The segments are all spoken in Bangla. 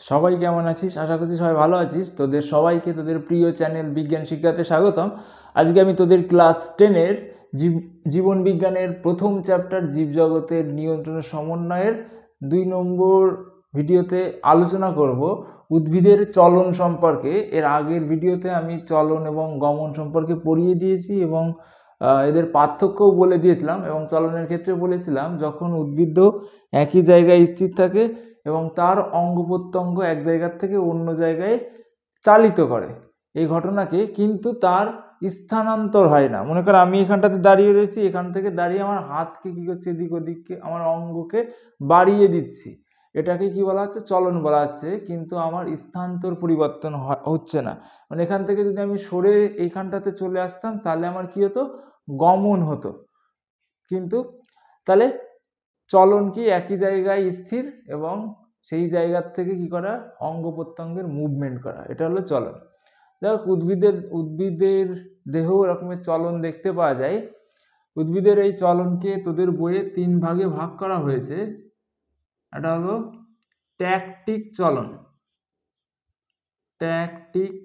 সবাই কেমন আছিস? আশা করছি সবাই ভালো আছিস। তোদের সবাইকে তোদের প্রিয় চ্যানেল বিজ্ঞান শিক্ষাতে স্বাগতম। আজকে আমি তোদের ক্লাস 10-এর জীবন বিজ্ঞানের প্রথম চ্যাপ্টার জীবজগতের নিয়ন্ত্রণ সমন্বয়ের 2 নম্বর ভিডিওতে আলোচনা করব উদ্ভিদের চলন সম্পর্কে। এর আগের ভিডিওতে আমি চলন এবং গমন সম্পর্কে পড়িয়ে দিয়েছি এবং এদের পার্থক্যও বলে দিয়েছিলাম এবং চলনের ক্ষেত্রে বলেছিলাম যখন উদ্ভিদ একই জায়গায় স্থির থাকে এবং তার অঙ্গ প্রত্যঙ্গ এক জায়গার থেকে অন্য জায়গায় চালিত করে এই ঘটনাকে, কিন্তু তার স্থানান্তর হয় না। মনে কর আমি এখানটাতে দাঁড়িয়ে রয়েছি, এখান থেকে দাঁড়িয়ে আমার হাতকে কী করছি, এদিক ওদিককে আমার অঙ্গকে বাড়িয়ে দিচ্ছি, এটাকে কি বলা হচ্ছে? চলন বলা হচ্ছে। কিন্তু আমার স্থানান্তর পরিবর্তন হচ্ছে না। মানে এখান থেকে যদি আমি সরে এইখানটাতে চলে আসতাম তাহলে আমার কি হতো? গমন হতো। কিন্তু তাহলে চলন কি একই জায়গায় স্থির এবং সেই জায়গার থেকে কি করা? অঙ্গ প্রত্যঙ্গের মুভমেন্ট করা, এটা হলো চলন। যাই হোক, উদ্ভিদের দেহ রকমের চলন দেখতে পাওয়া যায়। উদ্ভিদের এই চলনকে তোদের বইয়ে 3 ভাগে ভাগ করা হয়েছে। এটা হলো ট্যাকটিক চলন, ট্যাকটিক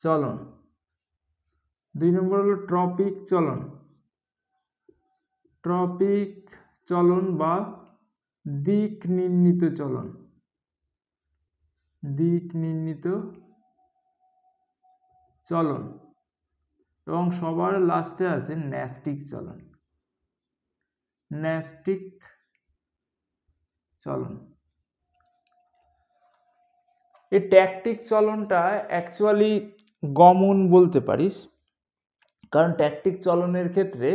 চলন। 2 নম্বর হলো ট্রপিক চলন, ট্রপিক চলন বা দিক নির্ণীত চলন, দিক নির্ণীত চলন। এবং সবার লাস্টে আছে ন্যাস্টিক চলন, ন্যাস্টিক চলন। এই ট্যাকটিক চলনটা অ্যাকচুয়ালি গমন বলতে পারিস, কারণ ট্যাকটিক চলনের ক্ষেত্রে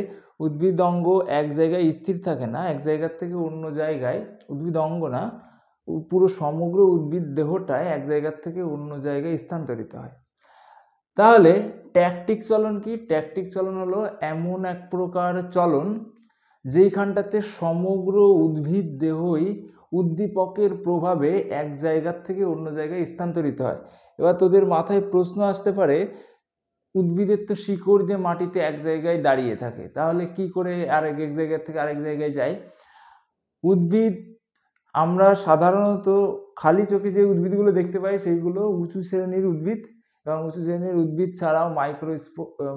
উদ্ভিদ অঙ্গ এক জায়গায় স্থির থাকে না, এক জায়গার থেকে অন্য জায়গায়, উদ্ভিদ অঙ্গ না, পুরো সমগ্র উদ্ভিদ দেহটায় এক জায়গার থেকে অন্য জায়গায় স্থানান্তরিত হয়। তাহলে ট্যাকটিক চলন কি? ট্যাকটিক চলন হলো এমন এক প্রকার চলন যেইখানটাতে সমগ্র উদ্ভিদ দেহই উদ্দীপকের প্রভাবে এক জায়গার থেকে অন্য জায়গায় স্থানান্তরিত হয়। এবার তোদের মাথায় প্রশ্ন আসতে পারে, উদ্ভিদের তো শিকড় দিয়ে মাটিতে এক জায়গায় দাঁড়িয়ে থাকে, তাহলে কি করে এক জায়গা থেকে আরেক জায়গায় যায়? উদ্ভিদ, আমরা সাধারণত খালি চোখে যে উদ্ভিদগুলো দেখতে পাই সেইগুলো উঁচু শ্রেণীর উদ্ভিদ, এবং উঁচু শ্রেণীর উদ্ভিদ ছাড়াও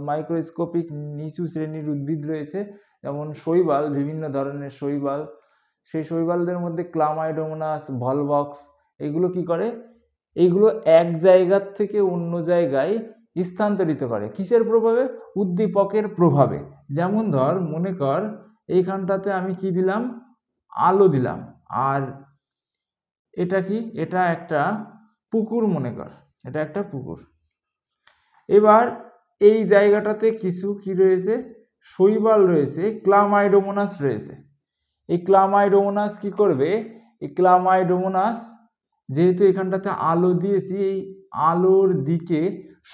মাইক্রোস্কোপিক নিচু শ্রেণীর উদ্ভিদ রয়েছে, যেমন শৈবাল, বিভিন্ন ধরনের শৈবাল। সেই শৈবালদের মধ্যে ক্লামাইডোমোনাস, ভলভক্স, এগুলো কি করে? এইগুলো এক জায়গার থেকে অন্য জায়গায় স্থানান্তরিত করে। কিসের প্রভাবে? উদ্দীপকের প্রভাবে। যেমন ধর, মনে কর এইখানটাতে আমি কি দিলাম? আলো দিলাম। আর এটা কি? এটা একটা পুকুর, মনে কর এটা একটা পুকুর। এবার এই জায়গাটাতে কিছু কি রয়েছে? শৈবাল রয়েছে, ক্লামাইডোমোনাস রয়েছে। এই ক্লামাইডোমোনাস কি করবে? এই ক্লামাইডোমোনাস যেহেতু এখানটাতে আলো দিয়েছি, এই আলোর দিকে,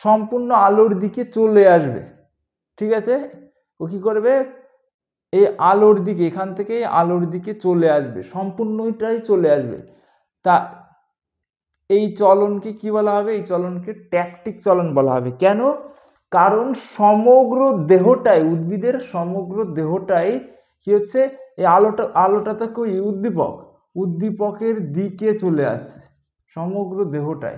সম্পূর্ণ আলোর দিকে চলে আসবে। ঠিক আছে? ও কি করবে? এই আলোর দিকে, এখান থেকে আলোর দিকে চলে আসবে, সম্পূর্ণটাই চলে আসবে। তা এই চলনকে কি বলা হবে? এই চলনকে ট্যাকটিক চলন বলা হবে। কেন? কারণ সমগ্র দেহটাই, উদ্ভিদের সমগ্র দেহটাই কি হচ্ছে? এই আলোটা তো কি? উদ্দীপকের দিকে চলে আসছে সমগ্র দেহটাই,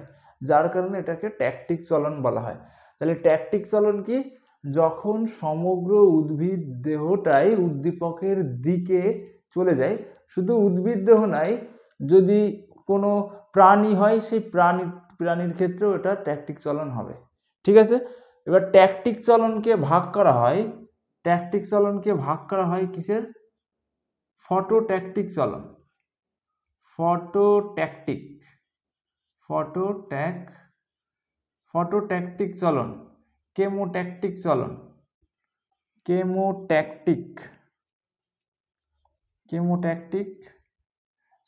যার কারণে এটাকে ট্যাকটিক চলন বলা হয়। তাহলে ট্যাকটিক চলন কি? যখন সমগ্র উদ্ভিদ দেহটাই উদ্দীপকের দিকে চলে যায়। শুধু উদ্ভিদ দেহ নাই, যদি কোনো প্রাণী হয়, সেই প্রাণীর ক্ষেত্রেও এটা ট্যাকটিক চলন হবে। ঠিক আছে? এবার ট্যাকটিক চলনকে ভাগ করা হয় কিসের? ফটোট্যাকটিক চলন, ফটোট্যাকটিক চলন, কেমোট্যাকটিক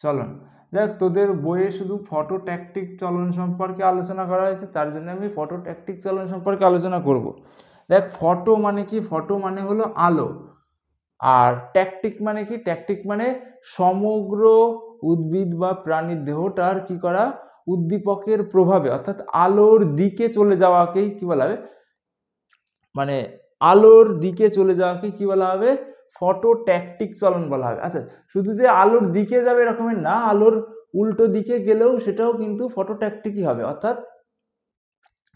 চলন। দেখ, তোদের বইয়ে শুধু ফটোট্যাকটিক চলন সম্পর্কে আলোচনা করা হয়েছে, তার জন্য আমি ফটোট্যাকটিক চলন সম্পর্কে আলোচনা করব। দেখ, ফটো মানে কি? ফটো মানে হলো আলো। আর ট্যাকটিক মানে কি? ট্যাকটিক মানে সমগ্র উদ্ভিদ বা প্রাণীর দেহটার কি করা? উদ্দীপকের প্রভাবে, অর্থাৎ আলোর দিকে চলে যাওয়াকেই কি বলা হবে? মানে আলোর দিকে চলে যাওয়াকে কি বলা হবে? ফটোট্যাকটিক চলন বলা হবে। আচ্ছা, শুধু যে আলোর দিকে যাবে এরকমের না, আলোর উল্টো দিকে গেলেও সেটাও কিন্তু ফটোট্যাকটিকই হবে, অর্থাৎ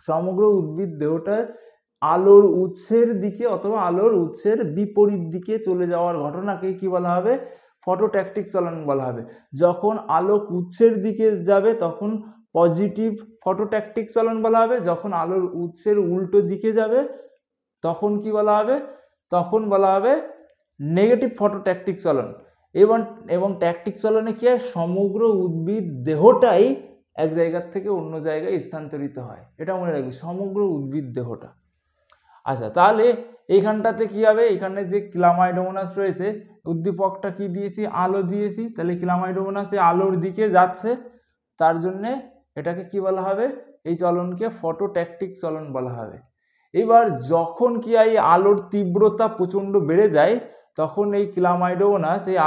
সমগ্র উদ্ভিদ দেহটায় আলোর উৎসের দিকে অথবা আলোর উৎসের বিপরীত দিকে চলে যাওয়ার ঘটনাকে কি বলা হবে? ফটোট্যাকটিক চলন বলা হবে। যখন আলোক উৎসের দিকে যাবে তখন পজিটিভ ফটোট্যাকটিক চলন বলা হবে, যখন আলোর উৎসের উল্টো দিকে যাবে তখন কি বলা হবে? তখন বলা হবে নেগেটিভ ফটোট্যাকটিক চলন। এবং ট্যাকটিক চলনে কি হয়? সমগ্র উদ্ভিদ দেহটাই এক জায়গার থেকে অন্য জায়গায় স্থানান্তরিত হয়, এটা মনে রাখবি, সমগ্র উদ্ভিদ দেহটা। আচ্ছা, তাহলে এইখানটাতে কি হবে? এখানে যে ক্লামাইডোমোনাস রয়েছে, উদ্দীপকটা কি দিয়েছি? আলো দিয়েছি, তাহলে ক্লামাইডোমোনাস আলোর দিকে যাচ্ছে, তার জন্যে এটাকে কি বলা হবে? এই চলনকে ফটোট্যাকটিক চলন বলা হবে। এবার যখন কি এই আলোর তীব্রতা প্রচণ্ড বেড়ে যায় তখন এই ক্লামাইডোমোনাস এই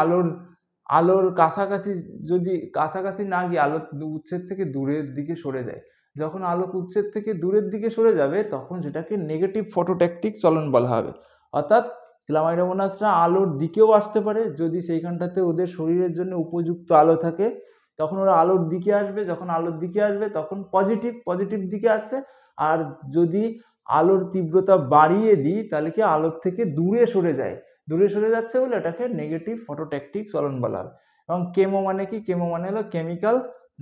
আলোর কাছাকাছি, যদি কাছাকাছি না গিয়ে আলোর উৎসের থেকে দূরের দিকে সরে যায়, যখন আলোক উৎসের থেকে দূরের দিকে সরে যাবে তখন সেটাকে নেগেটিভ ফটোট্যাকটিক চলন বলা হবে। অর্থাৎ ক্লামাইডোমোনাসরা আলোর দিকেও আসতে পারে, যদি সেইখানটাতে ওদের শরীরের জন্য উপযুক্ত আলো থাকে তখন ওরা আলোর দিকে আসবে, যখন আলোর দিকে আসবে তখন পজিটিভ দিকে আসছে, আর যদি আলোর তীব্রতা বাড়িয়ে দিই তাহলে কি আলোর থেকে দূরে সরে যায়, দূরে সরে যাচ্ছে বলে এটাকে নেগেটিভ ফটোট্যাকটিক চলন বলা হয়। এবং কেমো মানে কি? কেমো মানে হলো কেমিক্যাল।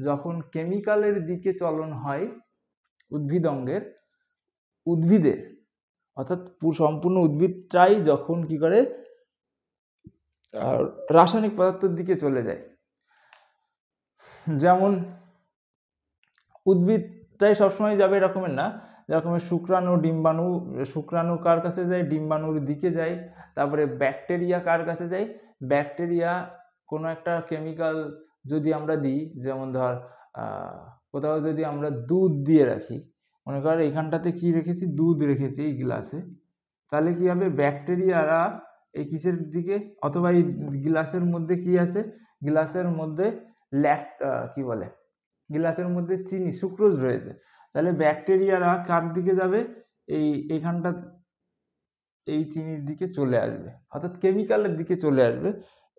যখন কেমিক্যালের দিকে চলন হয় উদ্ভিদের অর্থাৎ সম্পূর্ণ উদ্ভিদটাই যখন কি করে রাসায়নিক পদার্থের দিকে চলে যায়, যেমন উদ্ভিদটাই সবসময় যাবে এরকমের না, যেরকমের শুক্রাণু কার কাছে যায়? ডিম্বাণুর দিকে যায়। তারপরে ব্যাকটেরিয়া কার কাছে যায়? ব্যাকটেরিয়া কোনো একটা কেমিক্যাল যদি আমরা দিই, যেমন ধর কোথাও যদি আমরা দুধ দিয়ে রাখি, মনে কর এইখানটাতে কি রেখেছি? দুধ রেখেছি এই গ্লাসে, তাহলে কি হবে? ব্যাকটেরিয়ারা এই কিসের দিকে, অথবা এই গ্লাসের মধ্যে কি আছে? গ্লাসের মধ্যে গ্লাসের মধ্যে চিনি, সুক্রোজ রয়েছে, তাহলে ব্যাকটেরিয়ারা কার দিকে যাবে? এইখানটা এই চিনির দিকে চলে আসবে, অর্থাৎ কেমিক্যালের দিকে চলে আসবে।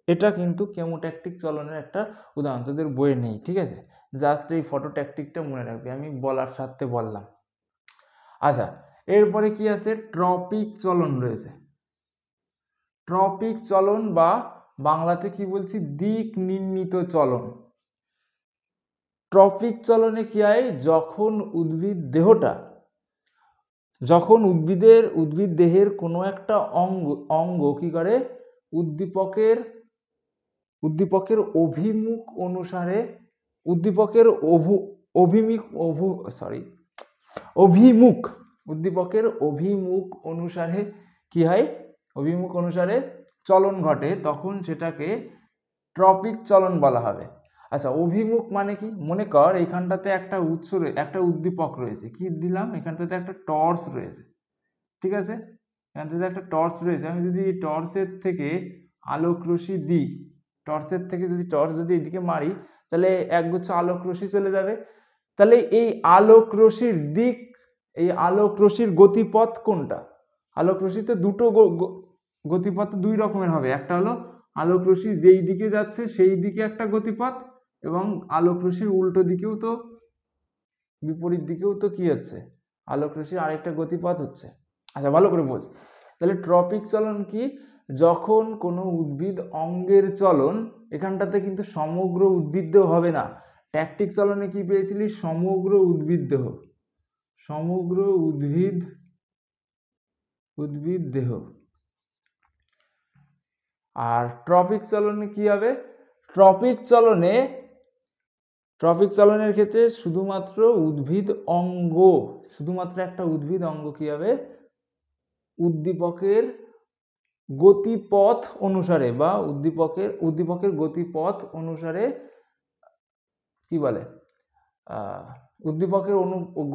এটা কিন্তু কেমোট্যাকটিক চলনের একটা উদাহরণ, তোদের বইয়ে নেই, ঠিক আছে? জাস্ট এই ফটোট্যাকটিকটা মনে রাখবি, আমি বলার স্বার্থে বললাম। আচ্ছা, এরপরে কি আছে? ট্রপিক চলন রয়েছে। ট্রপিক চলন বা বাংলাতে কি বলছি? দিক নির্ণীত চলন। ট্রপিক চলনে কি হয়? যখন উদ্ভিদ দেহের কোনো একটা অঙ্গ কি করে? উদ্দীপকের অভিমুখ অনুসারে উদ্দীপকের অভিমুখ অনুসারে কি হয়? অভিমুখ অনুসারে চলন ঘটে, তখন সেটাকে ট্রপিক চলন বলা হবে। আচ্ছা, অভিমুখ মানে কি? মনে কর এইখানটাতে একটা উদ্দীপক রয়েছে, কি দিলাম? এখানটাতে একটা টর্চ রয়েছে, ঠিক আছে? এখানটাতে একটা টর্চ রয়েছে, আমি যদি এই টর্চের থেকে আলোক রশ্মি দিই, টর্চ যদি এদিকে মারি, তাহলে একগুচ্ছ আলোক রশ্মি চলে যাবে। তাহলে এই আলোক রশ্মির গতিপথ কোনটা? আলোক রশ্মিতে দুটো গতিপথ দুই রকমের হবে, একটা হলো আলোক রশ্মি যেই দিকে যাচ্ছে সেই দিকে একটা গতিপথ, এবং আলোক রশ্মির উল্টো দিকেও তো, বিপরীত দিকেও তো কি হচ্ছে? আলোক রশ্মির আরেকটা গতিপথ হচ্ছে। আচ্ছা, ভালো করে বোঝ। তাহলে ট্রপিক চলন কি? যখন কোনো উদ্ভিদ অঙ্গের চলন, এখানটাতে কিন্তু সমগ্র উদ্ভিদ দেহ হবে না। ট্যাকটিক চলনে কি পেয়েছিলি? সমগ্র উদ্ভিদ দেহ। আর ট্রপিক চলনে কি হবে? ট্রপিক চলনের ক্ষেত্রে শুধুমাত্র একটা উদ্ভিদ অঙ্গ কি হবে? উদ্দীপকের গতিপথ অনুসারে বা উদ্দীপকের গতিপথ অনুসারে কি বলে? উদ্দীপকের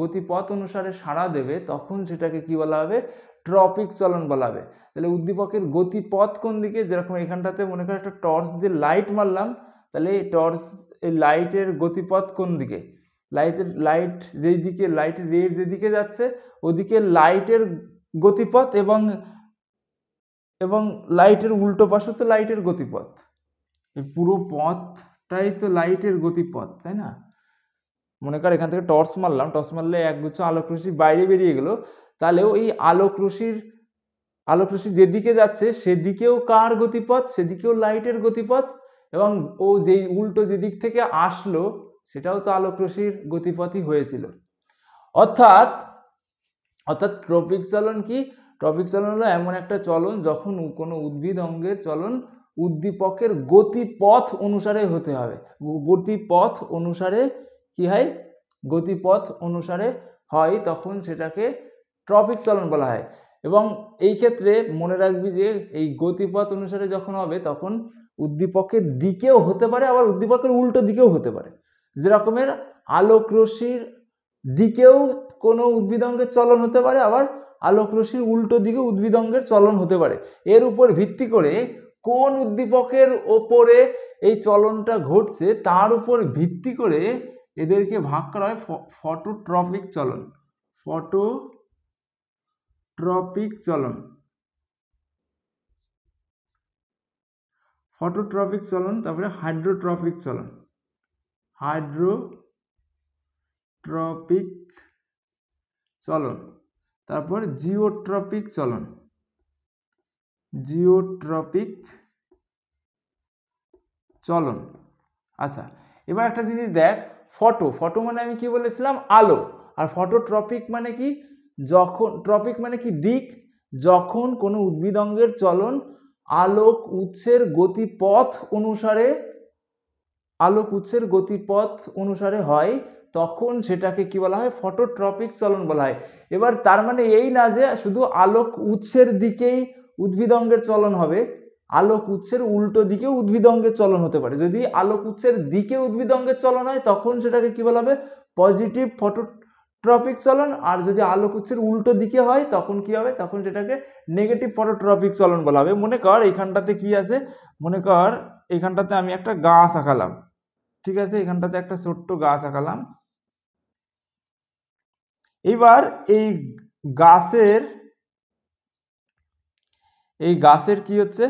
গতিপথ অনুসারে সাড়া দেবে, তখন সেটাকে কি বলা হবে? ট্রপিক চলন বলা হবে। তাহলে উদ্দীপকের গতিপথ কোন দিকে? যেরকম এখানটাতে মনে কর একটা টর্চ দিয়ে লাইট মারলাম, তাহলে এই লাইটের গতিপথ কোন দিকে? লাইটের রে যেদিকে যাচ্ছে ওদিকে লাইটের গতিপথ, এবং লাইটের উল্টো পাশে তো লাইটের গতিপথ। এই পুরো পথ তাই তো লাইটের গতিপথ, তাই না? মনে কর এখান থেকে টর্চ মারলাম, টর্চ মারলে একগুচ্ছ আলোক রশ্মি বাইরে বেরিয়ে গেল, তাহলে ওই আলোক রশ্মি যেদিকে যাচ্ছে সেদিকেও কার গতিপথ? সেদিকেও লাইটের গতিপথ, এবং ও যেই উল্টো যেদিক থেকে আসলো সেটাও তো আলোক রশ্মির গতিপথই হয়েছিল। অর্থাৎ ট্রপিক চলন কি? ট্রপিক চলন হলো এমন একটা চলন যখন কোনো উদ্ভিদ অঙ্গের চলন উদ্দীপকের গতিপথ অনুসারে হতে হবে। গতিপথ অনুসারে কি হয়? গতিপথ অনুসারে হয়, তখন সেটাকে ট্রপিক চলন বলা হয়। এবং এই ক্ষেত্রে মনে রাখবি যে এই গতিপথ অনুসারে যখন হবে তখন উদ্দীপকের দিকেও হতে পারে, আবার উদ্দীপকের উল্টো দিকেও হতে পারে। যেরকমের আলোক রশ্মির দিকেও কোনো উদ্ভিদ অঙ্গের চলন হতে পারে, আবার আলোক রশ্মির উল্টো দিকে উদ্ভিদ অঙ্গের চলন হতে পারে। এর উপর ভিত্তি করে কোন উদ্দীপকের ওপরে এই চলনটা ঘটছে তার উপর ভিত্তি করে এদেরকে ভাগ করা হয় ফটোট্রপিক চলন। ফটোট্রপিক চলন, ফটোট্রপিক চলন, তারপরে হাইড্রোট্রপিক চলন, হাইড্রোট্রপিক চলন, তারপর জিওট্রপিক চলন, জিওট্রপিক চলন। আচ্ছা, এবার একটা জিনিস দেখ, ফটো মানে আমি কি বলেছিলাম? আলো। আর ফটোট্রপিক মানে কি? যখন ট্রপিক মানে কি? দিক। যখন কোনো উদ্ভিদ অঙ্গের চলন আলোক উৎসের গতিপথ অনুসারে হয় তখন সেটাকে কি বলা হয়? ফটোট্রপিক চলন বলা হয়। এবার তার মানে এই না যে শুধু আলোক উৎসের দিকেই উদ্ভিদ অঙ্গের চলন হবে, আলোক উৎসের উল্টো দিকেও উদ্ভিদ অঙ্গের চলন হতে পারে। যদি আলোক উৎসের দিকে উদ্ভিদ অঙ্গের চলন হয় তখন সেটাকে কি বলা হবে? পজিটিভ ফটোট্রপিক চলন। আর যদি আলোক উৎসের উল্টো দিকে হয় তখন কি হবে? তখন সেটাকে নেগেটিভ ফটোট্রপিক চলন বলা হবে। মনে কর এইখানটাতে কি আছে? মনে কর এইখানটাতে আমি একটা গাছ আঁকালাম, ঠিক আছে? এখানটাতে একটা ছোট্ট গাছ আঁকালাম। এবার এই গাছের কি হচ্ছে?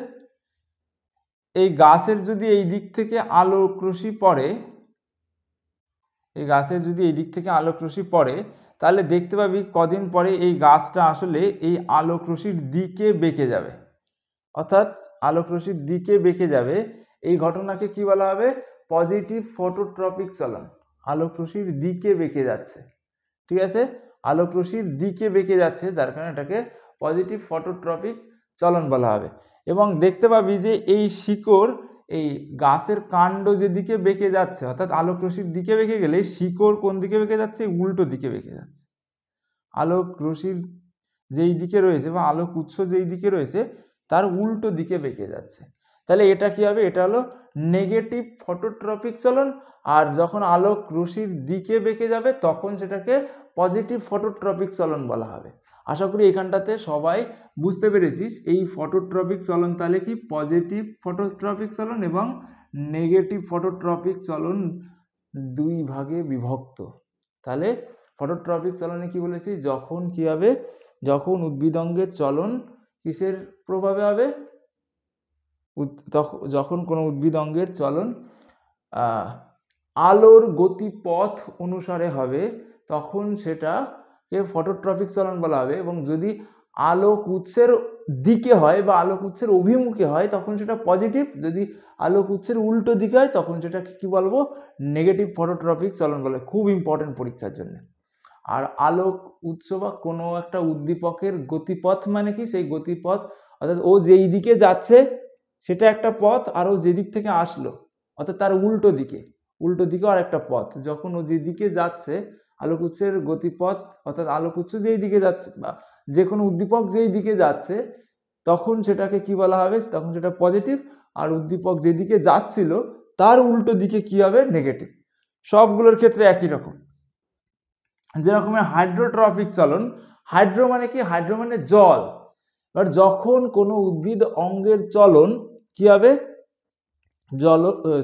এই গাছের যদি এই দিক থেকে আলোক রশ্মি পড়ে, তাহলে দেখতে পাবি কদিন পরে এই গাছটা আসলে এই আলোক রশ্মির দিকে বেঁকে যাবে। অর্থাৎ আলোক রশ্মির দিকে বেঁকে যাবে, এই ঘটনাকে কি বলা হবে? পজিটিভ ফটোট্রপিক চলন। আলোক রশ্মির দিকে বেঁকে যাচ্ছে, ঠিক আছে? আলোক রশ্মির দিকে বেঁকে যাচ্ছে, যার কারণে এটাকে পজিটিভ ফটোট্রপিক চলন বলা হবে। এবং দেখতে পাবি যে এই শিকড়, এই গাছের কাণ্ড যেদিকে বেঁকে যাচ্ছে, অর্থাৎ আলোক রশ্মির দিকে বেঁকে গেলে শিকড় কোন দিকে বেঁকে যাচ্ছে? উল্টো দিকে বেঁকে যাচ্ছে। আলোক রশ্মির যেই দিকে রয়েছে বা আলোক উৎস যেই দিকে রয়েছে তার উল্টো দিকে বেঁকে যাচ্ছে। তাহলে এটা কি হবে? এটা হলো নেগেটিভ ফটোট্রপিক চলন। আর যখন আলোক রশ্মির দিকে বেঁকে যাবে তখন সেটাকে পজিটিভ ফটোট্রপিক চলন বলা হবে। আশা করি এখানটাতে সবাই বুঝতে পেরেছিস এই ফটোট্রপিক চলন তাহলে কি? পজিটিভ ফটোট্রপিক চলন এবং নেগেটিভ ফটোট্রপিক চলন দুই ভাগে বিভক্ত। তাহলে ফটোট্রপিক চলনে কি বলেছি? যখন কি হবে? যখন উদ্ভিদ অঙ্গের চলন কিসের প্রভাবে হবে? যখন কোনো উদ্ভিদ অঙ্গের চলন আলোর গতিপথ অনুসারে হবে তখন সেটাকে ফটোট্রপিক চলন বলা হবে। এবং যদি আলোক উৎসের দিকে হয় বা আলোক উৎসের অভিমুখে হয় তখন সেটা পজিটিভ। যদি আলোক উৎসের উল্টো দিকে হয় তখন সেটাকে কি বলবো? নেগেটিভ ফটোট্রপিক চলন বলে। খুব ইম্পর্টেন্ট পরীক্ষার জন্য। আর আলোক উৎস বা কোনো একটা উদ্দীপকের গতিপথ মানে কি? সেই গতিপথ অর্থাৎ ও যেই দিকে যাচ্ছে সেটা একটা পথ, আর ও যেদিক থেকে আসলো অর্থাৎ তার উল্টো দিকে আর একটা পথ। যখন ও যেদিকে যাচ্ছে আলোক উৎসের গতিপথ অর্থাৎ আলোক উৎস যেই দিকে যাচ্ছে বা যে কোনো উদ্দীপক যেই দিকে যাচ্ছে তখন সেটাকে কি বলা হবে? তখন সেটা পজিটিভ। আর উদ্দীপক যেদিকে যাচ্ছিল তার উল্টো দিকে কি হবে? নেগেটিভ। সবগুলোর ক্ষেত্রে একই রকম। যেরকমের হাইড্রোট্রপিক চলন, হাইড্রো মানে কি? হাইড্রো মানে জল। এবার যখন কোনো উদ্ভিদ অঙ্গের চলন কি হবে?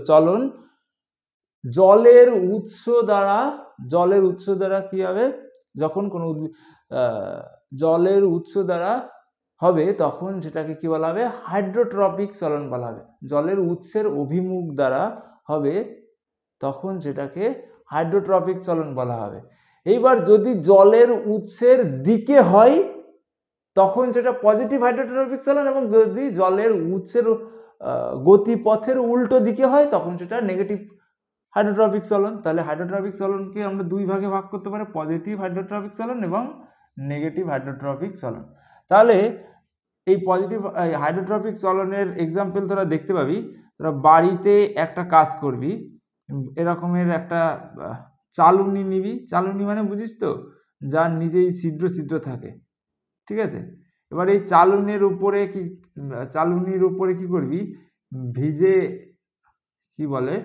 চলন জলের উৎস দ্বারা কি হবে? যখন কোনো জলের উৎস দ্বারা হবে তখন সেটাকে কি বলা হবে? হাইড্রোট্রপিক চলন বলা হবে। জলের উৎসের অভিমুখ দ্বারা হবে তখন সেটাকে হাইড্রোট্রপিক চলন বলা হবে। এইবার যদি জলের উৎসের দিকে হয় তখন সেটা পজিটিভ হাইড্রোট্রপিক চলন, এবং যদি জলের উৎসের গতিপথের উল্টো দিকে হয় তখন সেটা নেগেটিভ হাইড্রোট্রপিক চলন। তাহলে হাইড্রোট্রপিক চলনকে আমরা দুই ভাগে ভাগ করতে পারি, পজিটিভ হাইড্রোট্রপিক চলন এবং নেগেটিভ হাইড্রোট্রপিক চলন। তাহলে এই পজিটিভ হাইড্রোট্রপিক চলনের এক্সাম্পল তোরা দেখতে পাবি। তোরা বাড়িতে একটা কাজ করবি, এরকমের একটা চালুনি নিবি। চালুনি মানে বুঝিস তো, যার নিজেই ছিদ্র ছিদ্র থাকে, ঠিক আছে। এবার এই চালুনির উপরে কি করবি, ভিজে কি বলে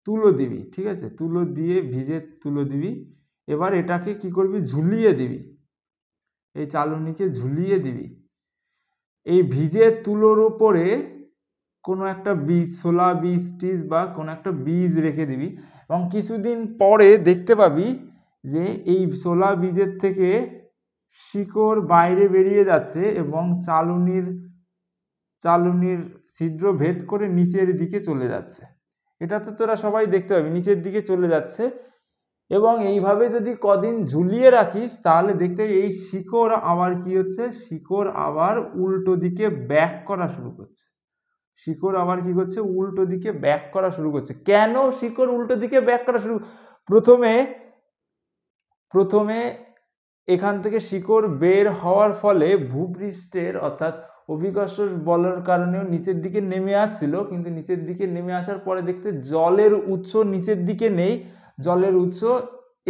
তুলো দিবি, ঠিক আছে। তুলো দিয়ে ভিজে তুলো দিবি। এবার এটাকে কি করবি, ঝুলিয়ে দিবি, এই চালুনিকে ঝুলিয়ে দিবি। এই ভিজে তুলোর উপরে কোনো একটা বীজ, ছোলা বীজ টিজ বা কোনো একটা বীজ রেখে দিবি, এবং কিছুদিন পরে দেখতে পাবি যে এই ছোলা বীজের থেকে শিকড় বাইরে বেরিয়ে যাচ্ছে এবং চালুনির ছিদ্র ভেদ করে নিচের দিকে চলে যাচ্ছে। এটা তো তোরা সবাই দেখতে পাবি, নিচের দিকে চলে যাচ্ছে। এবং এইভাবে যদি কদিন ঝুলিয়ে রাখিস তাহলে দেখতে পাবি এই শিকড় আবার কি হচ্ছে, শিকড় আবার উল্টো দিকে ব্যাক করা শুরু করছে। শিকড় আবার কি করছে, উল্টো দিকে ব্যাক করা শুরু করছে। কেন শিকড় উল্টো দিকে ব্যাক করা শুরু, প্রথমে এখান থেকে শিকড় বের হওয়ার ফলে ভূপৃষ্ঠের অর্থাৎ অভিকর্ষ বলের কারণেও নিচের দিকে নেমে আসছিল, কিন্তু নিচের দিকে নেমে আসার পরে দেখতে জলের উৎস নিচের দিকে নেই, জলের উৎস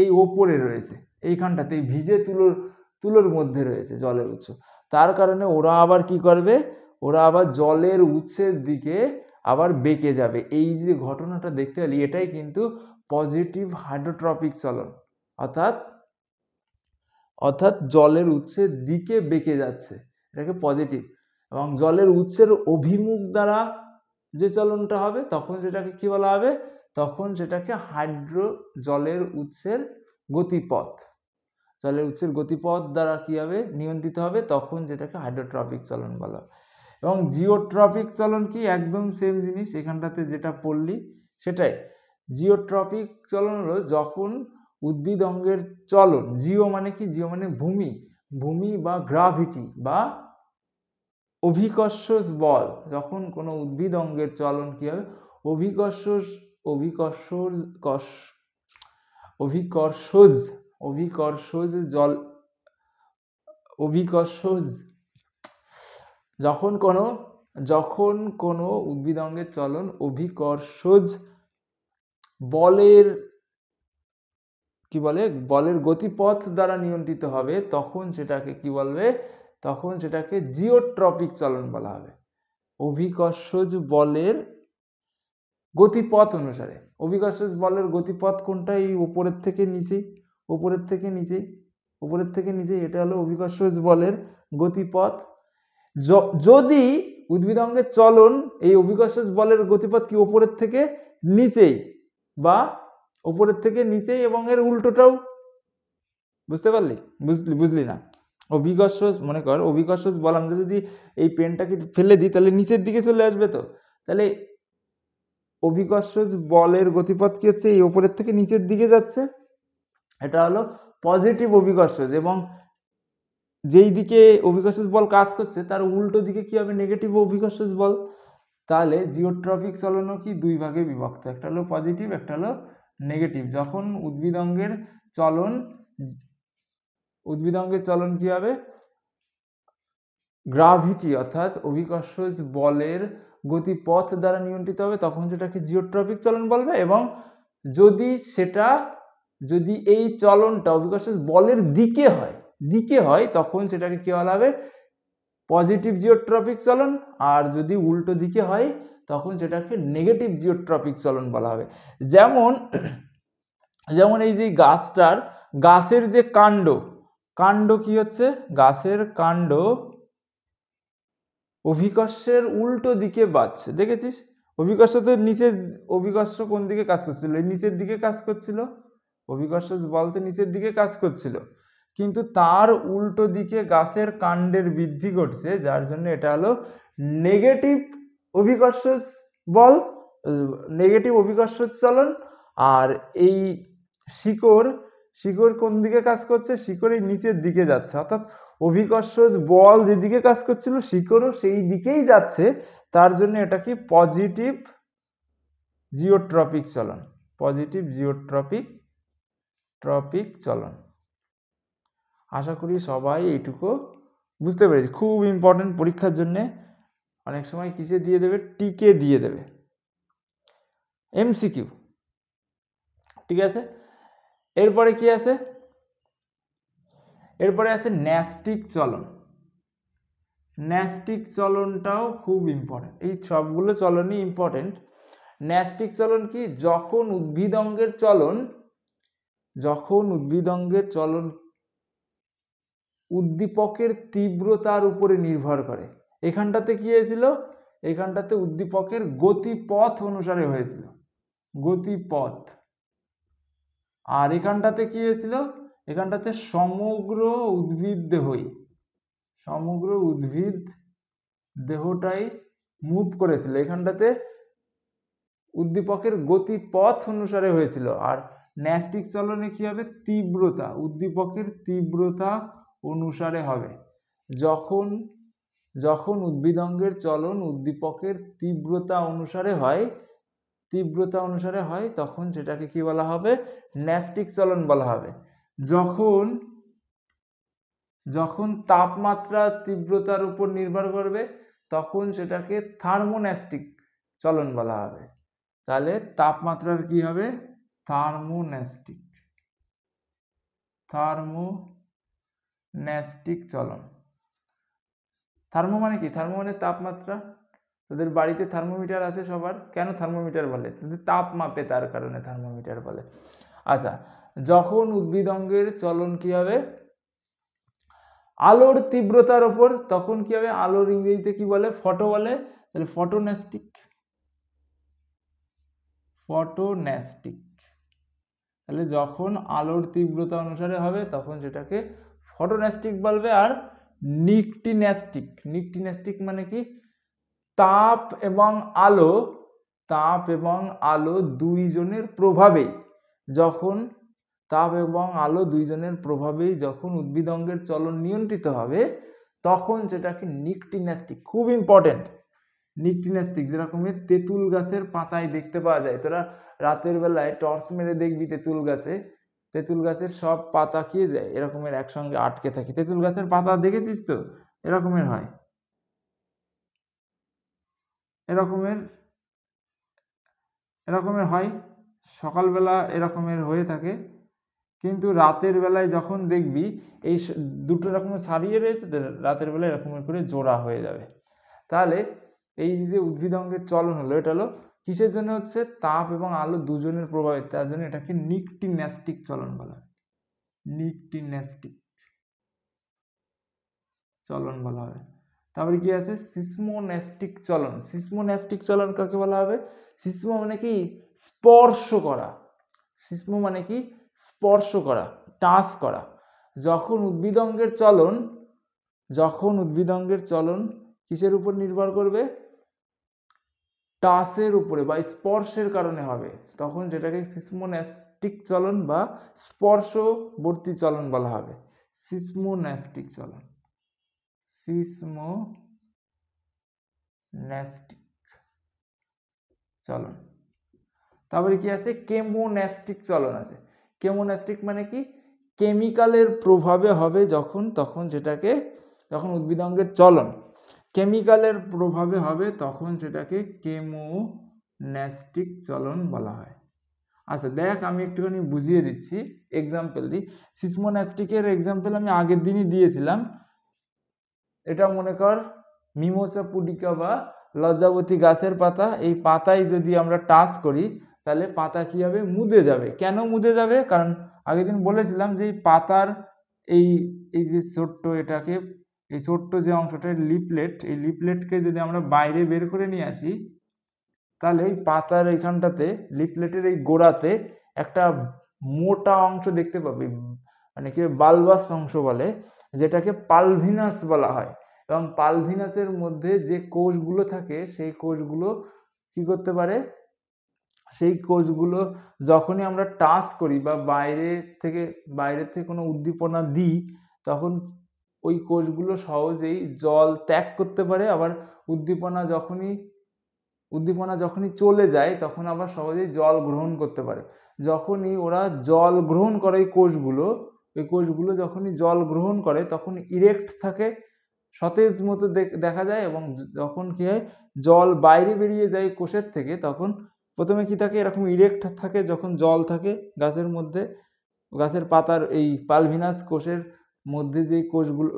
এই ওপরে রয়েছে, এইখানটাতে এই ভিজে তুলোর মধ্যে রয়েছে জলের উৎস। তার কারণে ওরা আবার কি করবে, ওরা আবার জলের উৎসের দিকে আবার বেঁকে যাবে। এই যে ঘটনাটা দেখতে পেলি, এটাই কিন্তু পজিটিভ হাইড্রোট্রপিক চলন, অর্থাৎ জলের উৎসের দিকে বেঁকে যাচ্ছে, এটাকে পজিটিভ। এবং জলের উৎসের অভিমুখ দ্বারা যে চলনটা হবে তখন সেটাকে কি বলা হবে, তখন সেটাকে জলের উৎসের গতিপথ দ্বারা কি হবে, নিয়ন্ত্রিত হবে, তখন যেটাকে হাইড্রোট্রপিক চলন বলা হবে। এবং জিওট্রপিক চলন কি, একদম সেম জিনিস, এখানটাতে যেটা পড়লি সেটাই। জিওট্রপিক চলন হলো যখন উদ্ভিদ অঙ্গের চলন, জিও মানে কি, জিও মানে ভূমি বা গ্রাভিটি বা অভিকর্ষ বল, যখন কোনো উদ্ভিদ অঙ্গের চলন কি হবে, যখন কোনো উদ্ভিদ অঙ্গের চলন অভিকর্ষজ বলের কি বলে, বলের গতিপথ দ্বারা নিয়ন্ত্রিত হবে, তখন সেটাকে কি বলবে, তখন সেটাকে জিওট্রপিক চলন বলা হবে। অভিকর্ষজ বলের গতিপথ অনুসারে, অভিকর্ষজ বলের গতিপথ কোনটা, এই উপরের থেকে নিচে, এটা হলো অভিকর্ষজ বলের গতিপথ। যদি উদ্ভিদ অঙ্গের চলন এই অভিকর্ষজ বলের গতিপথ কি উপরের থেকে নিচেই বা উপরের থেকে নিচেই, এবং এর উল্টোটাও, বুঝতে পারলি, বুঝলি না, মনে কর অভিকর্ষজ বল আমরা যদি এই পেনটাকে ফেলে দিই তাহলে নিচের দিকে চলে আসবে, তো তাহলে অভিকর্ষজ বলের গতিপথ কি হচ্ছে, এই উপরের থেকে নিচের দিকে যাচ্ছে, এটা হলো পজিটিভ অভিকর্ষজ। এবং যেই দিকে অভিকর্ষজ বল কাজ করছে তার উল্টো দিকে কি হবে, নেগেটিভ অভিকর্ষজ বল। তাহলে জিওট্রপিক চলনও কি দুই ভাগে বিভক্ত, একটা হলো পজিটিভ, একটা হলো নেগেটিভ। যখন উদ্ভিদ অঙ্গের চলন কি হবে, গ্রাভিটি অর্থাৎ অভিকর্ষজ বলের গতিপথ দ্বারা নিয়ন্ত্রিত হবে, তখন সেটাকে জিওট্রপিক চলন বলবে। এবং যদি এই চলনটা অভিকর্ষজ বলের দিকে হয় তখন সেটাকে কি বলা হবে, পজিটিভ জিওট্রপিক চলন। আর যদি উল্টো দিকে হয় তখন সেটাকে নেগেটিভ জিওট্রপিক চলন বলা হবে। যেমন এই যে গাছের যে কাণ্ড কি হচ্ছে, গাছের কাণ্ড অভিকর্ষের উল্টো দিকে বাড়ছে, দেখেছিস, অভিকর্ষ কোন দিকে কাজ করছিল, নিচের দিকে কাজ করছিল, অভিকর্ষ বলতে নিচের দিকে কাজ করছিল, কিন্তু তার উল্টো দিকে গাছের কাণ্ডের বৃদ্ধি ঘটছে, যার জন্য এটা হলো নেগেটিভ অভিকর্ষ বল। নেগেটিভ অভিকর্ষজ চলন। আর এই শিকড় কোন দিকে কাজ করছে? শিকড় এই নিচের দিকে যাচ্ছে, অর্থাৎ অভিকর্ষজ বল যেদিকে কাজ করছিল শিকড়ও সেই দিকেই যাচ্ছে, তার জন্য এটা কি পজিটিভ জিওট্রপিক চলন, পজিটিভ জিওট্রপিক চলন। আশা করি সবাই এইটুকু বুঝতে পেরেছি। খুব ইম্পর্টেন্ট পরীক্ষার জন্যে, অনেক সময় কিসে দিয়ে দেবে, টিকে দিয়ে দেবে, এমসিকিউ। ঠিক আছে, এরপরে কি আছে? এরপরে আছে ন্যাস্টিক চলন। ন্যাস্টিক চলনটাও খুব ইম্পর্টেন্ট, এই সবগুলো চলনই ইম্পর্টেন্ট। ন্যাস্টিক চলন কি? যখন উদ্ভিদঙ্গের চলন উদ্দীপকের তীব্রতার উপরে নির্ভর করে। এখানটাতে কি হয়েছিল? এখানটাতে উদ্দীপকের গতিপথ অনুসারে হয়েছিল, গতিপথ। আর এখানটাতে কি হয়েছিল? এখানটাতে সমগ্র উদ্ভিদ দেহটাই মুভ করেছিল, এখানটাতে উদ্দীপকের গতিপথ অনুসারে হয়েছিল। আর ন্যাস্টিক চলনে কি হবে? তীব্রতা, উদ্দীপকের তীব্রতা অনুসারে হবে। যখন উদ্ভিদঙ্গের চলন উদ্দীপকের তীব্রতা অনুসারে হয় তখন সেটাকে কি বলা হবে? ন্যাস্টিক চলন বলা হবে। যখন তাপমাত্রা তীব্রতার উপর নির্ভর করবে তখন সেটাকে থার্মোন্যাস্টিক চলন বলা হবে। তাহলে তাপমাত্রার কি হবে? থার্মোন্যাস্টিক চলন। থার্মো মানে কি? থার্মো মানে তাপমাত্রা। তোদের বাড়িতে থার্মোমিটার আছে সবার, কেন থার্মোমিটার বলে? তাপ মাপে, তার কারণে থার্মোমিটার বলে। আচ্ছা, যখন উদ্ভিদঙ্গের চলন কি হবে? আলোর তীব্রতার ওপর, তখন কি হবে? আলোর ইংরেজিতে কি বলে? ফটো বলে। তাহলে ফটোন্যাস্টিক। তাহলে যখন আলোর তীব্রতা অনুসারে হবে তখন সেটাকে ফটোন্যাস্টিক বলবে। আর নিকটিন্যাস্টিক মানে কি? তাপ এবং আলো দুইজনের প্রভাবেই যখন উদ্ভিদঙ্গের চলন নিয়ন্ত্রিত হবে তখন সেটাকে নিকটিন্যাস্টিক। খুব ইম্পর্টেন্ট নিকটিন্যাস্টিক। যেরকমের তেঁতুল গাছের পাতায় দেখতে পাওয়া যায়, তোরা রাতের বেলায় টর্চ মেরে দেখবি তেঁতুল গাছের সব পাতা খেয়ে যায়, এরকমের একসঙ্গে আটকে থাকে। তেঁতুল গাছের পাতা দেখেছিস তো? এরকমের হয় সকালবেলা এরকমের হয়ে থাকে, কিন্তু রাতের বেলায় যখন দেখবি এই দুটো রকমের সারিয়ে রয়েছে, রাতের বেলায় এরকমের করে জোড়া হয়ে যাবে। তাহলে এই যে উদ্ভিদঙ্গের চলন হলো, এটা হলো কিসের জন্য হচ্ছে? তাপ এবং আলো দুজনের প্রভাবে, তার জন্য এটাকে নিকটিন্যাস্টিক চলন বলা হয়। তারপরে কি আছে? সিসমোন্যাস্টিক চলন কাকে বলা হবে? সিসমো মানে কি? স্পর্শ করা, টাচ করা। যখন উদ্ভিদঙ্গের চলন কিসের উপর নির্ভর করবে? টাচের উপরে বা স্পর্শের কারণে হবে, তখন যেটাকে সিসমোন্যাস্টিক চলন বা স্পর্শবর্তী চলন বলা হবে। সিসমোন্যাস্টিক চলন। তারপরে কি আছে? কেমোন্যাস্টিক চলন আছে। কেমোন্যাস্টিক মানে কি? কেমিক্যালের প্রভাবে হবে তখন সেটাকে, যখন উদ্ভিদঙ্গের চলন কেমিক্যালের প্রভাবে হবে তখন সেটাকে কেমোন্যাস্টিক চলন বলা হয়। আচ্ছা দেখ, আমি একটুখানি বুঝিয়ে দিচ্ছি, এক্সাম্পল দিই। সিসমোন্যাস্টিকের এক্সাম্পল আমি আগের দিনই দিয়েছিলাম। এটা মনে কর মিমোসা পুডিকা বা লজ্জাবতী গাছের পাতা। এই পাতায় যদি আমরা টাচ করি তাহলে পাতা কি হবে? মুদে যাবে। কেন মুদে যাবে? কারণ আগের দিন বলেছিলাম যে এই পাতার এই যে ছোট্ট যে অংশটা লিফলেট, এই লিফলেটকে যদি আমরা বাইরে বের করে নিয়ে আসি তাহলে এই পাতার এইখানটাতে, লিফলেটের এই গোড়াতে একটা মোটা অংশ দেখতে পাবি, মানে কি বালবাস অংশ বলে, যেটাকে পালভিনাস বলা হয়। এবং পালভিনাসের মধ্যে যে কোষগুলো থাকে সেই কোষগুলো কি করতে পারে? সেই কোষগুলো যখনই আমরা টাচ করি বা বাইরে থেকে কোনো উদ্দীপনা দিই, তখন ওই কোষগুলো সহজেই জল ত্যাগ করতে পারে, আবার উদ্দীপনা যখনই চলে যায় তখন আবার সহজেই জল গ্রহণ করতে পারে। যখনই ওরা জল গ্রহণ করে ওই কোষগুলো যখনই জল গ্রহণ করে তখন ইরেক্ট থাকে, সতেজ মতো দেখা যায়, এবং যখন কি হয় জল বাইরে বেরিয়ে যায় কোষের থেকে, তখন প্রথমে কি থাকে, এরকম ইরেক্ট থাকে যখন জল থাকে গাছের মধ্যে। গাছের পাতার এই পালভিনাস কোষের মধ্যে যে কোষগুলো,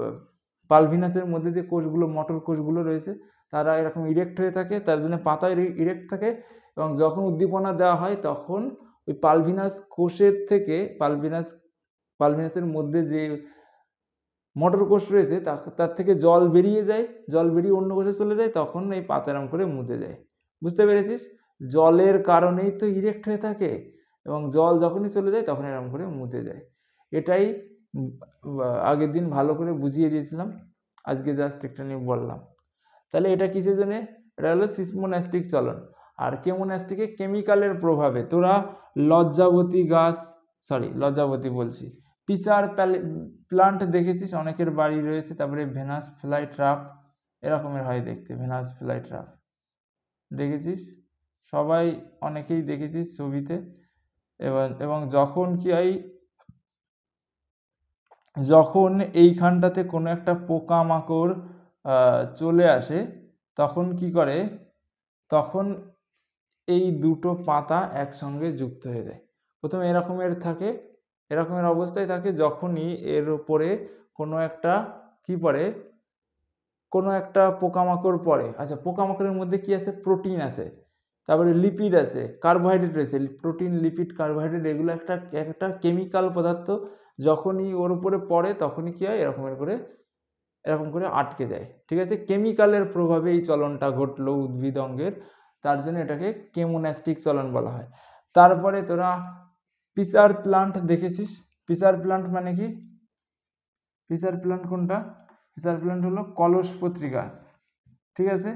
পালভিনাসের মধ্যে যে কোষগুলো, মটর কোষগুলো রয়েছে, তারা এরকম ইরেক্ট হয়ে থাকে, তার জন্য পাতা ইরেক্ট থাকে। এবং যখন উদ্দীপনা দেওয়া হয় তখন ওই পালভিনাস কোষের থেকে পালভিনাসের মধ্যে যে মটর কোষ রয়েছে তার থেকে জল বেরিয়ে যায়, জল বেরিয়ে অন্য কোষে চলে যায়, তখন এই পাতা এরকম করে মুদে যায়। বুঝতে পেরেছিস? জলের কারণেই তো ইরেক্ট হয়ে থাকে, এবং জল যখনই চলে যায় তখন এরকম করে মুদে যায়। এটাই আগের দিন ভালো করে বুঝিয়ে দিয়েছিলাম, আজকে জাস্ট একটু নিয়ে বললাম। তাহলে এটা কিসের জন্য? এটা হলো সিসমোন্যাস্টিক চলন। আর কেমোন্যাস্টিকে কেমিক্যালের প্রভাবে তোরা লজ্জাবতী বলছি, পিচার প্লান্ট দেখেছিস, অনেকের বাড়ি রয়েছে। তারপরে ভেনাস ফ্লাই ট্রাপ এরকমের হয় দেখতে, ভেনাস ফ্লাই ট্রাপ দেখেছিস সবাই, অনেকেই দেখেছিস ছবিতে। এবং যখন কি হয়, যখন এইখানটাতে কোনো একটা পোকামাকড় চলে আসে, তখন কি করে, তখন এই দুটো পাতা একসঙ্গে যুক্ত হয়ে যায়। প্রথমে এরকমের অবস্থায় থাকে, যখনই এর উপরে কোনো একটা কোনো একটা পোকামাকড় পড়ে। আচ্ছা, পোকামাকড়ের মধ্যে কি আছে? প্রোটিন আছে, তারপরে লিপিড আছে, কার্বোহাইড্রেট রয়েছে। প্রোটিন, লিপিড, কার্বোহাইড্রেট এগুলো একটা কেমিক্যাল পদার্থ। যখনই ওর উপরে পড়ে তখনই কি হয়, এরকম করে আটকে যায়। ঠিক আছে, কেমিক্যালের প্রভাবে এই চলনটা ঘটলো উদ্ভিদ অঙ্গের, তার জন্য এটাকে কেমোন্যাস্টিক চলন বলা হয়। তারপরে তোরা পিচার প্লান্ট দেখেছিস। পিচার প্লান্ট মানে কি? পিচার প্লান্ট কোনটা? পিচার প্লান্ট হলো কলসপত্রী গাছ। ঠিক আছে,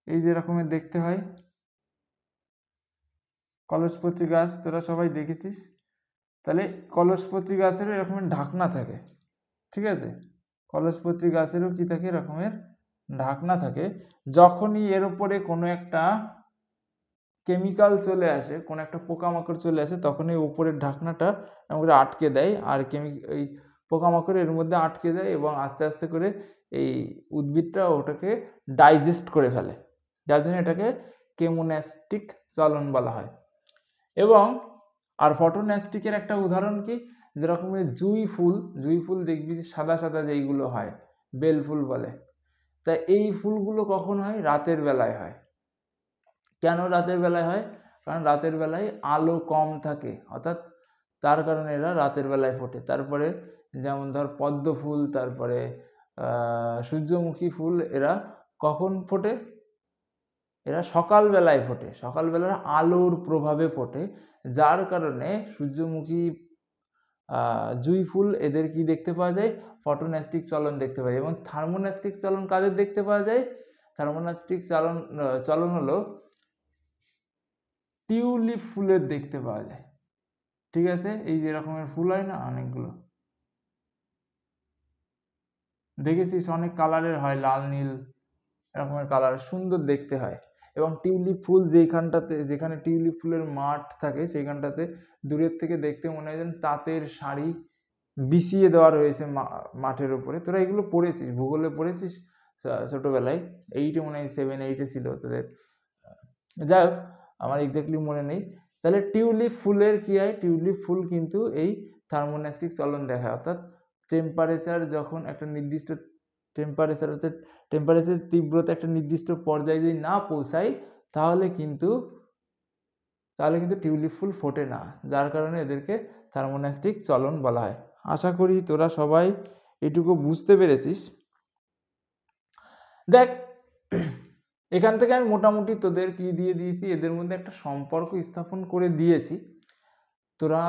এই যে রকমের দেখতে হয় কলসপত্রী গাছ, তোরা সবাই দেখেছিস। তাহলে কলসপত্রী গাছেরও এরকমের ঢাকনা থাকে। ঠিক আছে, কলসপত্রী গাছেরও কি থাকে, এরকমের ঢাকনা থাকে। যখনই এর উপরে কোনো একটা কেমিক্যাল চলে আসে, কোনো একটা পোকামাকড় চলে আসে, তখনই উপরের ঢাকনাটা আমরা আটকে দেয়, আর এই পোকামাকড় এর মধ্যে আটকে যায়, এবং আস্তে আস্তে করে এই উদ্ভিদটা ওটাকে ডাইজেস্ট করে ফেলে, যার জন্য এটাকে কেমোন্যাস্টিক চলন বলা হয়। এবং আর ফটোন্যাস্টিকের একটা উদাহরণ কি, যেরকমের জুঁই ফুল দেখবি সাদা সাদা যেইগুলো হয়, বেল ফুল বলে। তা এই ফুলগুলো কখন হয়? রাতের বেলায় হয়। কেন রাতের বেলায় হয়? কারণ রাতের বেলায় আলো কম থাকে, অর্থাৎ তার কারণে এরা রাতের বেলায় ফোটে। তারপরে যেমন ধর পদ্ম ফুল, তারপরে সূর্যমুখী ফুল, এরা কখন ফোটে? এরা সকালবেলায় ফোটে, সকালবেলার আলোর প্রভাবে ফোটে, যার কারণে সূর্যমুখী, জুঁই ফুল, এদের কি দেখতে পাওয়া যায়? ফটোন্যাস্টিক চলন দেখতে পাওয়া যায়। এবং থার্মোন্যাস্টিক চলন কাদের দেখতে পাওয়া যায়? থার্মোন্যাস্টিক চলন হলো টিউলিপ ফুলের দেখতে পাওয়া যায়। ঠিক আছে, এই যে রকমের ফুল হয় না অনেকগুলো, দেখেছিস অনেক কালারের হয়, লাল নীল এরকমের কালার, সুন্দর দেখতে হয়। এবং টিউলিপ ফুল যেখানে টিউলিপ ফুলের মাঠ থাকে, সেইখানটাতে দূরের থেকে দেখতে মনে হয় যেন তাঁতের শাড়ি বিছিয়ে দেওয়া রয়েছে মাঠের উপরে। তোরা এগুলো পড়েছিস, ভূগোলে পড়েছিস ছোটবেলায়, 8-এ মনে হয়, 7-8-এ ছিল তোদের, যাই হোক আমার এক্স্যাক্টলি মনে নেই। তাহলে টিউলিপ ফুলের কি হয়? টিউলিপ ফুল কিন্তু এই থার্মোন্যাস্টিক চলন দেখায়, অর্থাৎ টেম্পারেচার যখন একটা নির্দিষ্ট টেম্পারেচার তীব্রতা একটা নির্দিষ্ট পর্যায়ে যদি না পৌঁছায়, তাহলে কিন্তু টিউলিপ ফুল ফোটে না, যার কারণে এদেরকে থার্মোন্যাস্টিক চলন বলা হয়। আশা করি তোরা সবাই এটুকু বুঝতে পেরেছিস। দেখ, এখান থেকে আমি মোটামুটি তোদের কি দিয়ে দিয়েছি, এদের মধ্যে একটা সম্পর্ক স্থাপন করে দিয়েছি। তোরা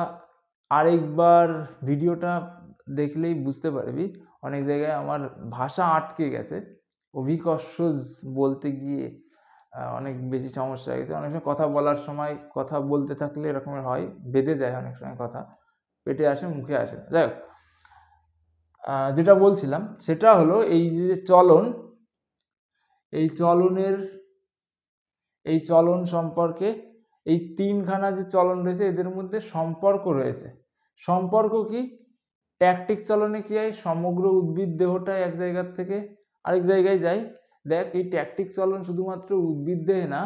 আরেকবার ভিডিওটা দেখলেই বুঝতে পারবি, অনেক জায়গায় আমার ভাষা আটকে গেছে, অভিকর্ষজ বলতে গিয়ে অনেক বেশি সমস্যা হয়ে গেছে। অনেক সময় কথা বলার সময় কথা বলতে থাকলে এরকমের হয়, বেঁধে যায় অনেক সময় কথা, পেটে আসে মুখে আসে না। যাই হোক, যেটা বলছিলাম সেটা হলো এই যে চলন, এই চলন সম্পর্কে এই তিনখানা যে চলন রয়েছে এদের মধ্যে সম্পর্ক রয়েছে। সম্পর্ক কি? ট্যাকটিক চলনে কি হয়, সমগ্র উদ্ভিদ দেহটা এক জায়গার থেকে আরেক জায়গায় যায়। দেখ, এই ট্যাকটিক চলন শুধুমাত্র উদ্ভিদ দেহে না,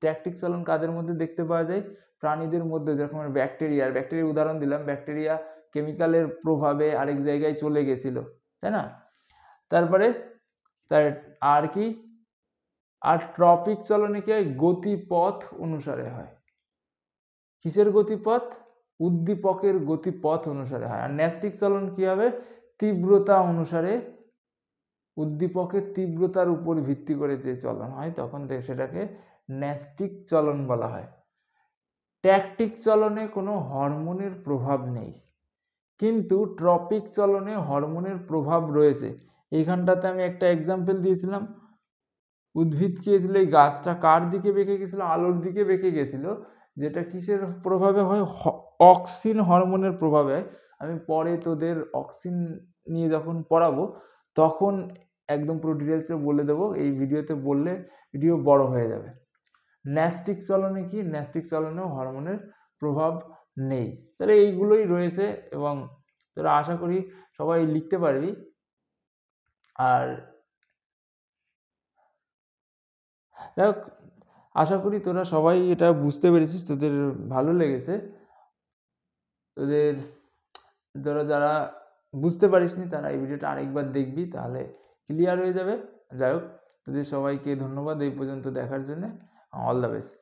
ট্যাকটিক চলন কাদের মধ্যে দেখতে পাওয়া যায়? প্রাণীদের মধ্যে। যেরকম ব্যাকটেরিয়ার উদাহরণ দিলাম, ব্যাকটেরিয়া কেমিক্যালের প্রভাবে আরেক জায়গায় চলে গেছিল, তাই না? তারপরে আর কি, আর ট্রপিক চলনে কি হয়, গতিপথ অনুসারে হয়। কিসের গতিপথ? উদ্দীপকের গতিপথ অনুসারে হয়। আর ন্যাস্টিক চলন কি হবে? তীব্রতা অনুসারে, উদ্দীপকের তীব্রতার উপর ভিত্তি করে যে চলন হয় তখন সেটাকে ন্যাস্টিক চলন বলা হয়। ট্যাকটিক চলনে কোনো হরমোনের প্রভাব নেই, কিন্তু ট্রপিক চলনে হরমোনের প্রভাব রয়েছে। এইখানটাতে আমি একটা এক্সাম্পল দিয়েছিলাম, উদ্ভিদ কি হয়েছিল, এই গাছটা কার দিকে বেঁকে গেছিল? আলোর দিকে বেঁকে গেছিল, যেটা কিসের প্রভাবে হয়? অক্সিন হরমোনের প্রভাবে হয়। আমি পরে তোদের অক্সিন নিয়ে যখন পড়াবো তখন একদম পুরো ডিটেলসে বলে দেবো, এই ভিডিওতে বললে ভিডিও বড় হয়ে যাবে। ন্যাস্টিক চলনে কি? ন্যাস্টিক চলনেও হরমোনের প্রভাব নেই। তাহলে এইগুলোই রয়েছে এবং তোরা আশা করি সবাই লিখতে পারবি। আর দেখ, আশা করি তোরা সবাই এটা বুঝতে পেরেছিস, তোদের ভালো লেগেছে। তোরা যারা বুঝতে পারিসনি তারা এই ভিডিওটা আরেকবার দেখবি, তাহলে ক্লিয়ার হয়ে যাবে। যাই হোক, তোদের সবাইকে ধন্যবাদ এই পর্যন্ত দেখার জন্য। All the best.